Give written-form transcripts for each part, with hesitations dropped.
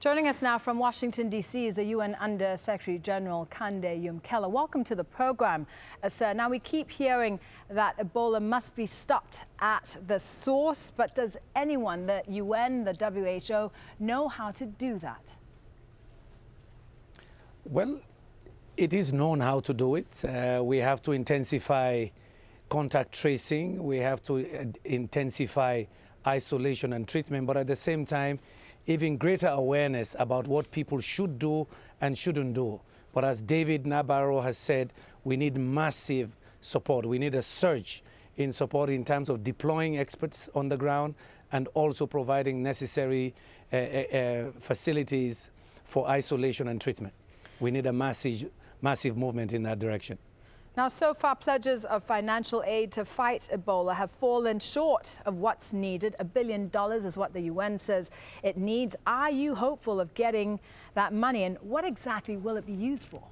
Joining us now from Washington, D.C. is the UN Under-Secretary General Kandeh Yumkella. Welcome to the program, sir. Now, we keep hearing that Ebola must be stopped at the source, but does anyone, the UN, the WHO, know how to do that? Well, it is known how to do it. We have to intensify contact tracing. We have to intensify isolation and treatment, but at the same time, even greater awareness about what people should do and shouldn't do. But as David Nabarro has said, we need massive support. We need a surge in support in terms of deploying experts on the ground and also providing necessary facilities for isolation and treatment. We need a massive movement in that direction. Now, so far, pledges of financial aid to fight Ebola have fallen short of what's needed. $1 billion is what the UN says it needs. Are you hopeful of getting that money, and what exactly will it be used for?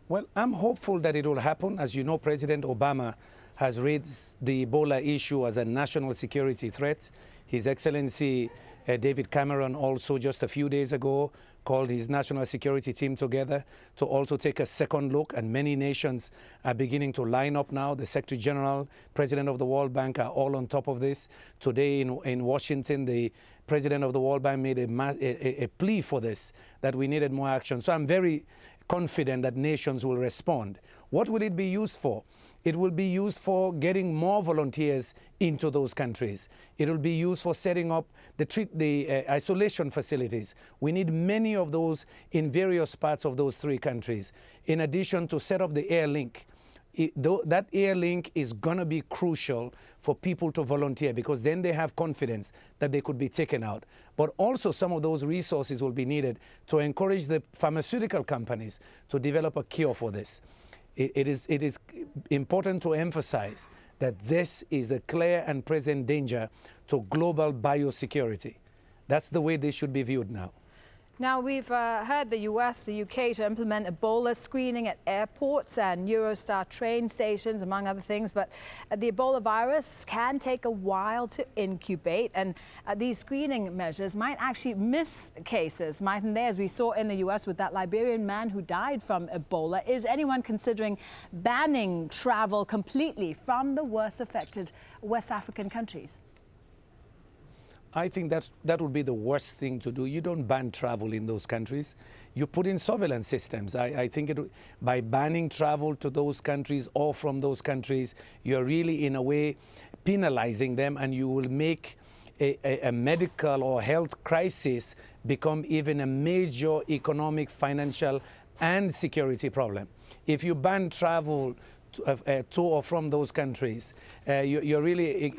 Well, I'm hopeful that it will happen. As you know, President Obama has raised the Ebola issue as a national security threat. His Excellency David Cameron also just a few days ago called his national security team together to also take a second look, and many nations are beginning to line up now. The Secretary General, President of the World Bank are all on top of this. Today in Washington, the President of the World Bank made a plea for this, that we needed more action. So I'm very confident that nations will respond. What will it be used for? It will be used for getting more volunteers into those countries. It will be used for setting up the isolation facilities. We need many of those in various parts of those three countries. In addition, to set up the air link. That air link is going to be crucial for people to volunteer, because then they have confidence that they could be taken out. But also some of those resources will be needed to encourage the pharmaceutical companies to develop a cure for this. It is important to emphasize that this is a clear and present danger to global biosecurity. That's the way they should be viewed now. Now, we've heard the US, the UK to implement Ebola screening at airports and Eurostar train stations, among other things. But the Ebola virus can take a while to incubate, and these screening measures might actually miss cases, mightn't they, as we saw in the US with that Liberian man who died from Ebola. Is anyone considering banning travel completely from the worst affected West African countries? I think that would be the worst thing to do. You don't ban travel in those countries. You put in surveillance systems. I think by banning travel to those countries or from those countries, you're really, in a way, penalizing them, and you will make a medical or health crisis become even a major economic, financial, and security problem. If you ban travel to or from those countries, you're really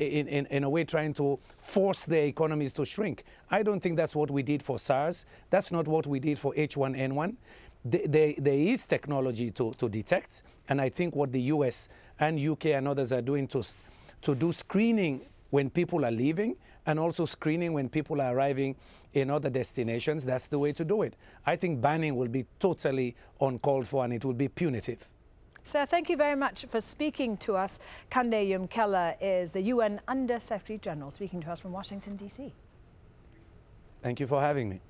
in a way trying to force their economies to shrink. I don't think that's what we did for SARS. That's not what we did for H1N1. There is technology to detect, and I think what the US and UK and others are doing to do screening when people are leaving, and also screening when people are arriving in other destinations, that's the way to do it. I think banning will be totally uncalled for, and it will be punitive. Sir, thank you very much for speaking to us. Kandeh Yumkella is the UN Under-Secretary General speaking to us from Washington, D.C. Thank you for having me.